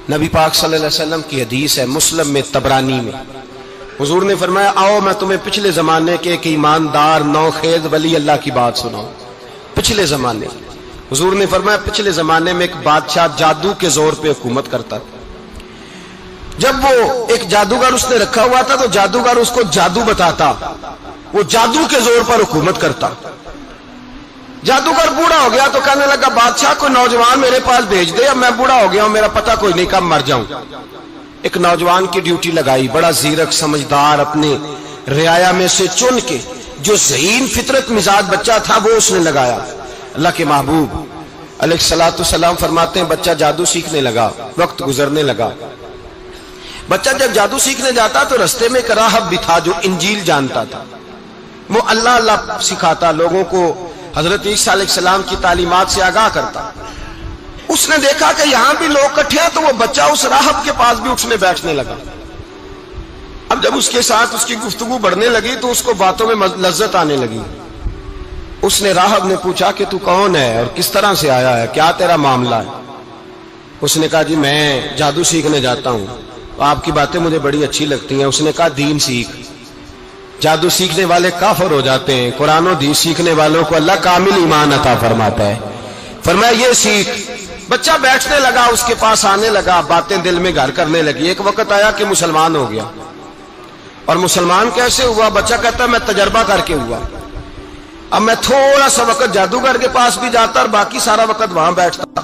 نبی پاک صلی اللہ علیہ وسلم کی حدیث ہے مسلم میں طبرانی میں، حضور نے فرمایا آؤ میں تمہیں پچھلے زمانے کے ایک ایماندار نوخیز ولی اللہ کی بات سناؤں۔ پچھلے زمانے حضور نے فرمایا پچھلے زمانے میں ایک بادشاہ جادو کے زور پہ حکومت کرتا تھا۔ جب وہ ایک جادوگر اس نے رکھا ہوا تھا تو جادوگر اس کو جادو بتاتا، وہ جادو کے زور پر حکومت کرتا۔ جادوگر بوڑھا ہو گیا تو کہنے لگا بادشاہ کو نوجوان میرے پاس بھیج دے، اب میں بوڑھا ہو گیا ہوں، میرا پتہ کوئی نہیں کب مر جاؤں۔ ایک نوجوان کی ڈیوٹی لگائی، بڑا زیرک سمجھدار، اپنے رعایا میں سے چن کے جو ذہین فطرت مزاج بچہ تھا وہ اس نے لگایا۔ اللہ کے محبوب علیہ الصلوۃ والسلام فرماتے ہیں بچہ جادو سیکھنے لگا، وقت گزرنے لگا۔ بچہ جب جادو سیکھنے جاتا تو رستے میں ایک راہب بھی تھا جو انجیل جانتا تھا، وہ اللہ اللہ سکھاتا، لوگوں کو حضرت عیسیٰ علیہ السلام کی تعلیمات سے آگاہ کرتا۔ اس نے دیکھا کہ یہاں بھی لوگ اکٹھے ہیں تو وہ بچہ اس راہب کے پاس بھی اٹھنے بیٹھنے لگا۔ اب جب اس کے ساتھ اس کی گفتگو بڑھنے لگی تو اس کو باتوں میں لذت آنے لگی۔ اس نے راہب نے پوچھا کہ تو کون ہے اور کس طرح سے آیا ہے، کیا تیرا معاملہ ہے؟ اس نے کہا جی میں جادو سیکھنے جاتا ہوں، آپ کی باتیں مجھے بڑی اچھی لگتی ہیں۔ اس نے کہا دین سیکھ، جادو سیکھنے والے کافر ہو جاتے ہیں، قرآن و حدیث سیکھنے والوں کو اللہ کامل ایمان عطا فرماتا ہے۔ فرمایا یہ سیکھ۔ بچہ بیٹھنے لگا، اس کے پاس آنے لگا، باتیں دل میں گھر کرنے لگی۔ ایک وقت آیا کہ مسلمان ہو گیا، اور مسلمان کیسے ہوا؟ بچہ کہتا ہے میں تجربہ کر کے ہوا۔ اب میں تھوڑا سا وقت جادوگر کے پاس بھی جاتا اور باقی سارا وقت وہاں بیٹھتا۔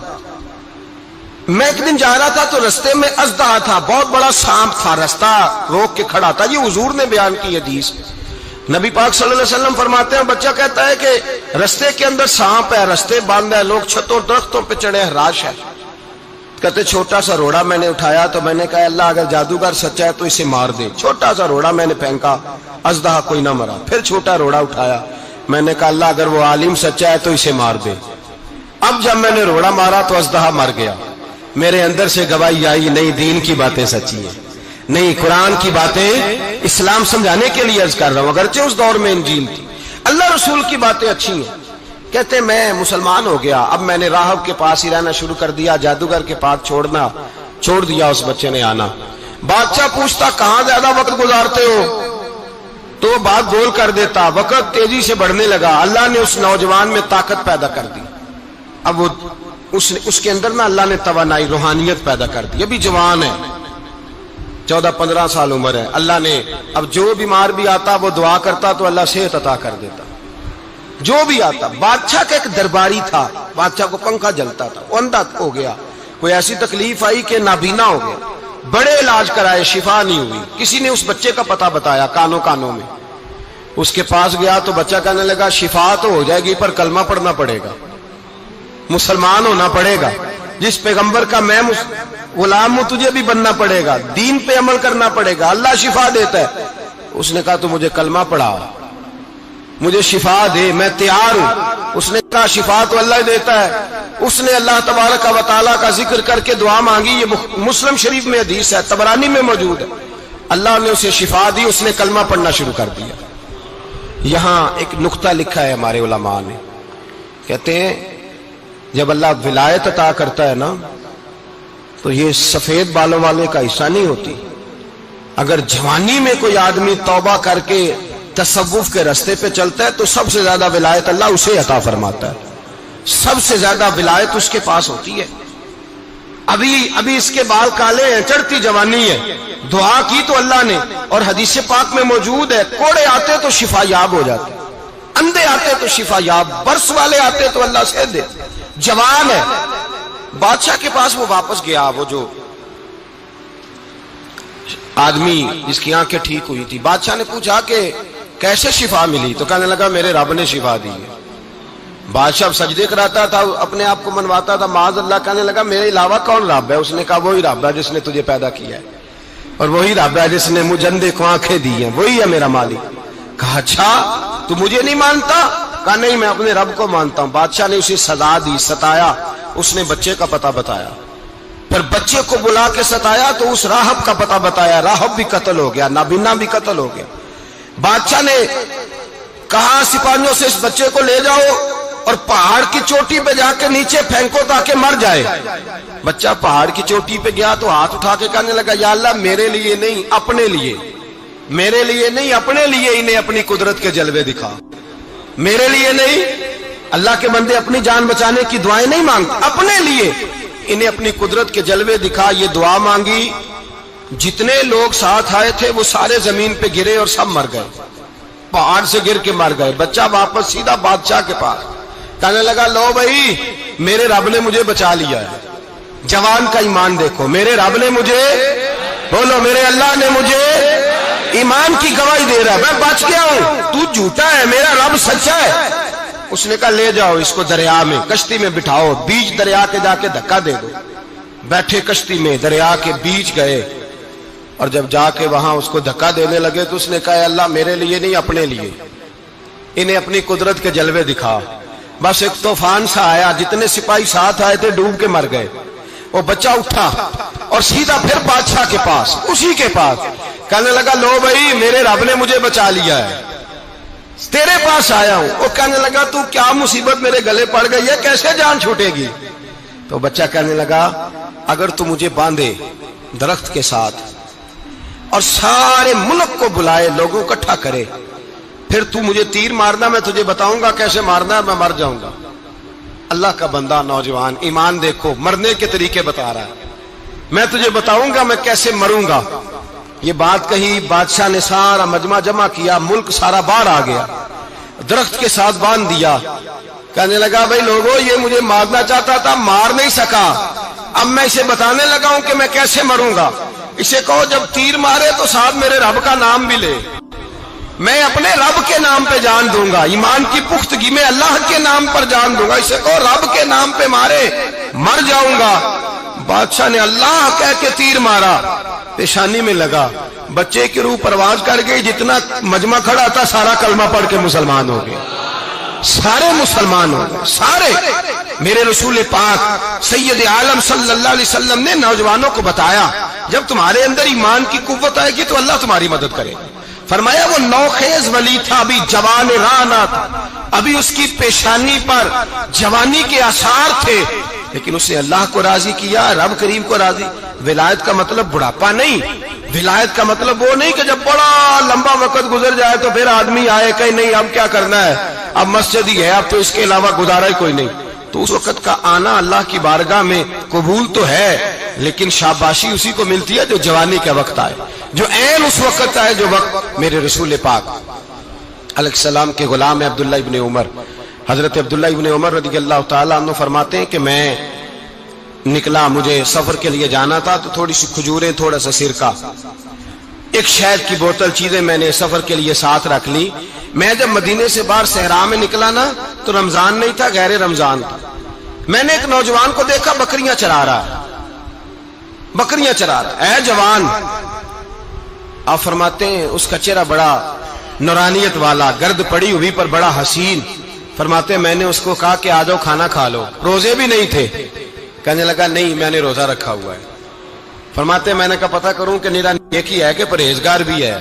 میں ایک دن جا رہا تھا تو رستے میں اژدہا تھا، بہت بڑا سانپ تھا، رستہ روک کے کھڑا تھا۔ یہ حضور نے بیان کی حدیث۔ نبی پاک صلی اللہ علیہ وسلم فرماتے ہیں بچہ کہتا ہے کہ رستے کے اندر سانپ ہے، رستے بند ہے، لوگ چھتوں درختوں پہ چڑھے ہیں، راش ہے۔ کہتے چھوٹا سا روڑا میں نے اٹھایا تو میں نے کہا اللہ اگر جادوگر سچا ہے تو اسے مار دے۔ چھوٹا سا روڑا میں نے پھینکا، اژدہا کوئی نہ مرا۔ پھر چھوٹا روڑا اٹھایا، میں نے کہا اللہ اگر وہ عالم سچا ہے تو اسے مار دے۔ اب جب میں نے روڑا مارا تو اژدہا مر گیا۔ میرے اندر سے گواہی آئی نہیں دین کی باتیں سچی ہیں، نہیں قرآن کی باتیں اسلام سمجھانے کے لیے عرض کر رہا ہوں، اگرچہ اس دور میں انجیل تھی، اللہ رسول کی باتیں اچھی ہیں۔ کہتے میں مسلمان ہو گیا، اب میں نے راہب کے پاس ہی رہنا شروع کر دیا، جادوگر کے پاس چھوڑ دیا اس بچے نے آنا۔ بادشاہ پوچھتا کہاں زیادہ وقت گزارتے ہو تو وہ بات گول کر دیتا، وقت تیزی سے بڑھنے لگا۔ اللہ نے اس نوجوان میں طاقت پیدا کر دی، اب وہ اس کے اندر نا اللہ نے توانائی روحانیت پیدا کر دی، ابھی جوان ہے، 14-15 سال عمر ہے۔ اللہ نے اب جو بیمار بھی آتا وہ دعا کرتا تو اللہ صحت عطا کر دیتا، جو بھی آتا۔ بادشاہ کا ایک درباری تھا، بادشاہ کو پنکھا جلتا تھا، وہ اندھا ہو گیا، کوئی ایسی تکلیف آئی کہ نابینا ہو گیا، بڑے علاج کرائے شفا نہیں ہوئی۔ کسی نے اس بچے کا پتہ بتایا کانوں میں، اس کے پاس گیا تو بچہ کہنے لگا شفا تو ہو جائے گی پر کلمہ پڑھنا پڑے گا، مسلمان ہونا پڑے گا، جس پیغمبر کا میں غلام ہوں تجھے بھی بننا پڑے گا، دین پہ عمل کرنا پڑے گا، اللہ شفا دیتا ہے۔ اس نے کہا تو مجھے کلمہ پڑھا، مجھے شفا دے، میں تیار ہوں۔ اس نے کہا شفا تو اللہ دیتا ہے۔ اس نے اللہ تبارک و تعالیٰ کا ذکر کر کے دعا مانگی، یہ مسلم شریف میں حدیث ہے، طبرانی میں موجود ہے۔ اللہ نے اسے شفا دی، اس نے کلمہ پڑھنا شروع کر دیا۔ یہاں ایک نقطہ لکھا ہے ہمارے علماء نے، کہتے ہیں جب اللہ ولایت عطا کرتا ہے نا تو یہ سفید بالوں والے کا حصہ نہیں ہوتی۔ اگر جوانی میں کوئی آدمی توبہ کر کے تصوف کے راستے پہ چلتا ہے تو سب سے زیادہ ولایت اللہ اسے عطا فرماتا ہے، سب سے زیادہ ولایت اس کے پاس ہوتی ہے۔ ابھی اس کے بال کالے ہیں، چڑھتی جوانی ہے، دعا کی تو اللہ نے، اور حدیث پاک میں موجود ہے کوڑے آتے تو شفا یاب ہو جاتے، اندھے آتے تو شفا یاب، برس والے آتے تو اللہ سے دے، جوان ہے۔ بادشاہ کے پاس وہ واپس گیا، وہ جو آدمی جس کی آنکھیں ٹھیک ہوئی تھی۔ بادشاہ نے پوچھا کہ کیسے شفا ملی؟ تو کہنے لگا میرے رب نے شفا دی ہے۔ بادشاہ سجدے کراتا تھا، اپنے آپ کو منواتا تھا معاذ اللہ، کہنے لگا میرے علاوہ کون رب ہے؟ اس نے کہا وہی رب ہے جس نے تجھے پیدا کیا ہے، اور وہی رب ہے جس نے مجھے اندھے کو آنکھیں دی ہیں، وہی ہے میرا مالک۔ کہا اچھا تو مجھے نہیں مانتا؟ کہا نہیں میں اپنے رب کو مانتا ہوں۔ بادشاہ نے اسے سزا دی، ستایا، اس نے بچے کا پتہ بتایا، پھر بچے کو بلا کے ستایا تو اس راہب کا پتہ بتایا، راہب بھی قتل ہو گیا، نابینا بھی قتل ہو گیا۔ بادشاہ نے کہا سپاہیوں سے اس بچے کو لے جاؤ اور پہاڑ کی چوٹی پہ جا کے نیچے پھینکو تاکہ مر جائے. بچہ پہاڑ کی چوٹی پہ گیا تو ہاتھ اٹھا کے کہنے لگا یا اللہ میرے لیے نہیں اپنے لیے، میرے لیے نہیں اپنے لیے انہیں اپنی قدرت کے جلوے دکھا. میرے لیے نہیں، اللہ کے بندے اپنی جان بچانے کی دعائیں نہیں مانگتے، اپنے لیے انہیں اپنی قدرت کے جلوے دکھا. یہ دعا مانگی، جتنے لوگ ساتھ آئے تھے وہ سارے زمین پہ گرے اور سب مر گئے، پہاڑ سے گر کے مر گئے. بچہ واپس سیدھا بادشاہ کے پاس کہنے لگا لو بھائی میرے رب نے مجھے بچا لیا ہے. جوان کا ایمان دیکھو، میرے رب نے مجھے، بولو میرے اللہ نے مجھے ایمان کی گواہی دے رہا ہے، میں بچ گیا ہوں، تو جھوٹا ہے، میرا رب سچا ہے. اس نے کہا لے جاؤ اس کو دریا میں، کشتی میں بٹھاؤ، بیچ دریا کے جا کے دھکا دے دو. بیٹھے کشتی میں، دریا کے بیچ گئے، اور جب جا کے وہاں اس کو دھکا دینے لگے تو اس نے کہا اللہ میرے لیے نہیں اپنے لیے انہیں اپنی قدرت کے جلوے دکھا. بس ایک طوفان سا آیا، جتنے سپاہی ساتھ آئے تھے ڈوب کے مر گئے. وہ بچہ اٹھا اور سیدھا پھر بادشاہ کے پاس، اسی کے پاس کہنے لگا لو بھائی میرے رب نے مجھے بچا لیا ہے، تیرے پاس آیا ہوں. وہ کہنے لگا تو کیا مصیبت میرے گلے پڑ گئی ہے، کیسے جان چھوٹے گی؟ تو بچہ کہنے لگا اگر تو مجھے باندھے درخت کے ساتھ اور سارے ملک کو بلائے، لوگوں کو اکٹھا کرے، پھر تو مجھے تیر مارنا، میں تجھے بتاؤں گا کیسے مارنا ہے، میں مر جاؤں گا. اللہ کا بندہ نوجوان ایمان دیکھو، مرنے کے طریقے بتا رہا ہے، میں تجھے بتاؤں گا میں کیسے مروں گا. یہ بات کہی، بادشاہ نے سارا مجمع جمع کیا، ملک سارا باہر آ گیا، درخت کے ساتھ باندھ دیا. کہنے لگا بھائی لوگوں یہ مجھے مارنا چاہتا تھا، مار نہیں سکا، اب میں اسے بتانے لگا ہوں کہ میں کیسے مروں گا. اسے کہو جب تیر مارے تو ساتھ میرے رب کا نام بھی لے، میں اپنے رب کے نام پہ جان دوں گا، ایمان کی پختگی میں اللہ کے نام پر جان دوں گا. اسے کہو رب کے نام پہ مارے، مر جاؤں گا. بادشاہ نے اللہ کہہ کے تیر مارا، پیشانی میں لگا، بچے کی روح پرواز کر گئی. جتنا مجمع کھڑا تھا سارا کلمہ پڑھ کے مسلمان ہو گئے، سارے مسلمان ہو گئے سارے. میرے رسول پاک سید عالم صلی اللہ علیہ وسلم نے نوجوانوں کو بتایا جب تمہارے اندر ایمان کی قوت آئے گی تو اللہ تمہاری مدد کرے. فرمایا وہ نوخیز ولی تھا، ابھی جوان رانا تھا، ابھی اس کی پیشانی پر جوانی کے آثار تھے، لیکن اس نے اللہ کو راضی کیا، رب کریم کو راضی. ولایت کا مطلب بڑھاپا نہیں، ولایت کا مطلب وہ نہیں کہ جب بڑا لمبا وقت گزر جائے تو پھر آدمی آئے کہ نہیں اب کیا کرنا ہے، اب مسجد ہی ہے، اب تو اس کے علاوہ گزارا ہی کوئی نہیں. تو اس وقت کا آنا اللہ کی بارگاہ میں قبول تو ہے، لیکن شاباشی اسی کو ملتی ہے جو جوانی کا وقت آئے، جو عین اس وقت آئے جو وقت میرے رسول پاک علیہ السلام کے غلام عبداللہ ابن عمر، حضرت عبداللہ ابن عمر رضی اللہ تعالیٰ عنہ فرماتے ہیں کہ میں نکلا، مجھے سفر کے لیے جانا تھا، تو تھوڑی سی کھجوریں، تھوڑا سا سرکہ، ایک شہد کی بوتل، چیزیں میں نے سفر کے لیے ساتھ رکھ لی. میں جب مدینے سے باہر صحرا میں نکلا نا تو رمضان نہیں تھا، غیر رمضان تھا. میں نے ایک نوجوان کو دیکھا بکریاں چرا رہا ہے، بکریاں چرا رہا ہے. اے جوان، آپ فرماتے ہیں اس کا چہرہ بڑا نورانیت والا، گرد پڑی ہوئی پر بڑا حسین. فرماتے ہیں میں نے اس کو کہا کہ آ جاؤ کھانا کھا لو، روزے بھی نہیں تھے. کہنے لگا نہیں میں نے روزہ رکھا ہوا ہے. فرماتے ہیں میں نے کہا پتہ کروں کہ نیرا نیک ہی ہے کہ پرہیزگار بھی ہے.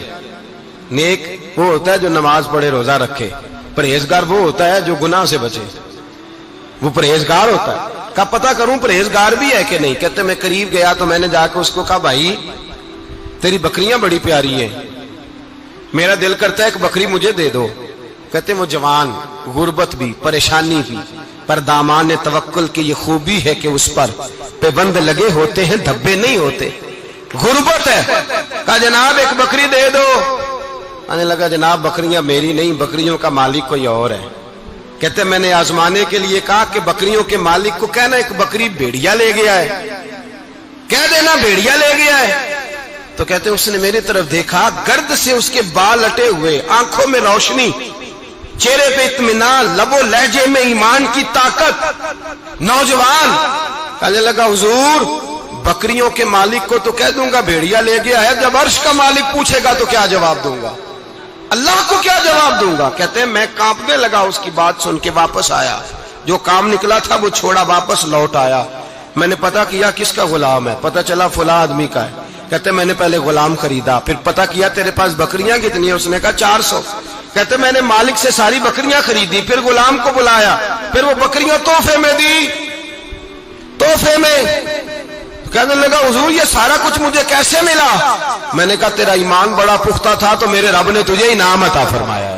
نیک وہ ہوتا ہے جو نماز پڑھے روزہ رکھے، پرہیزگار وہ ہوتا ہے جو گناہ سے بچے، وہ پرہیزگار ہوتا ہے. کہا پتہ کروں پرہیزگار بھی ہے کہ نہیں. کہتے میں قریب گیا تو میں نے جا کے اس کو کہا بھائی تیری بکریاں بڑی پیاری ہیں، میرا دل کرتا ہے کہ بکری مجھے دے دو. کہتے وہ جوان، غربت بھی، پریشانی بھی، پر دامان توکل کی یہ خوبی ہے کہ اس پر پیبند لگے ہوتے ہیں، دھبے نہیں ہوتے. غربت ہے. کہا جناب ایک بکری دے دو. آنے لگا جناب بکریاں میری نہیں، بکریوں کا مالک کوئی اور ہے. کہتے میں نے آزمانے کے لیے کہا کہ بکریوں کے مالک کو کہنا ایک بکری بھیڑیا لے گیا ہے، کہہ دینا بھیڑیا لے گیا ہے. تو کہتے اس نے میری طرف دیکھا، گرد سے اس کے بال اٹے ہوئے، آنکھوں میں روشنی، چہرے پہ اطمینان، لب و لہجے میں ایمان کی طاقت. نوجوان کہنے لگا حضور بکریوں کے مالک کو تو کہہ دوں گا بھیڑیا لے گیا ہے، جب عرش کا مالک پوچھے گا تو کیا جواب دوں گا، اللہ کو کیا جواب دوں گا. کہتے ہیں میں کانپنے لگا اس کی بات سن کے، واپس آیا، جو کام نکلا تھا وہ چھوڑا، واپس لوٹ آیا. میں نے پتا کیا کس کا غلام ہے، پتا چلا فلاں آدمی کا ہے. کہتے میں نے پہلے غلام خریدا، پھر پتا کیا تیرے پاس بکریاں کتنی ہیں، اس نے کہا 400. کہتے میں نے مالک سے ساری بکریاں خریدی، پھر غلام کو بلایا، پھر وہ بکریاں تحفے میں دی، تحفے میں۔ کہنے لگا حضور یہ سارا کچھ مجھے کیسے ملا؟ میں نے کہا تیرا ایمان بڑا پختہ تھا تو میرے رب نے تجھے انعام عطا فرمایا ہے۔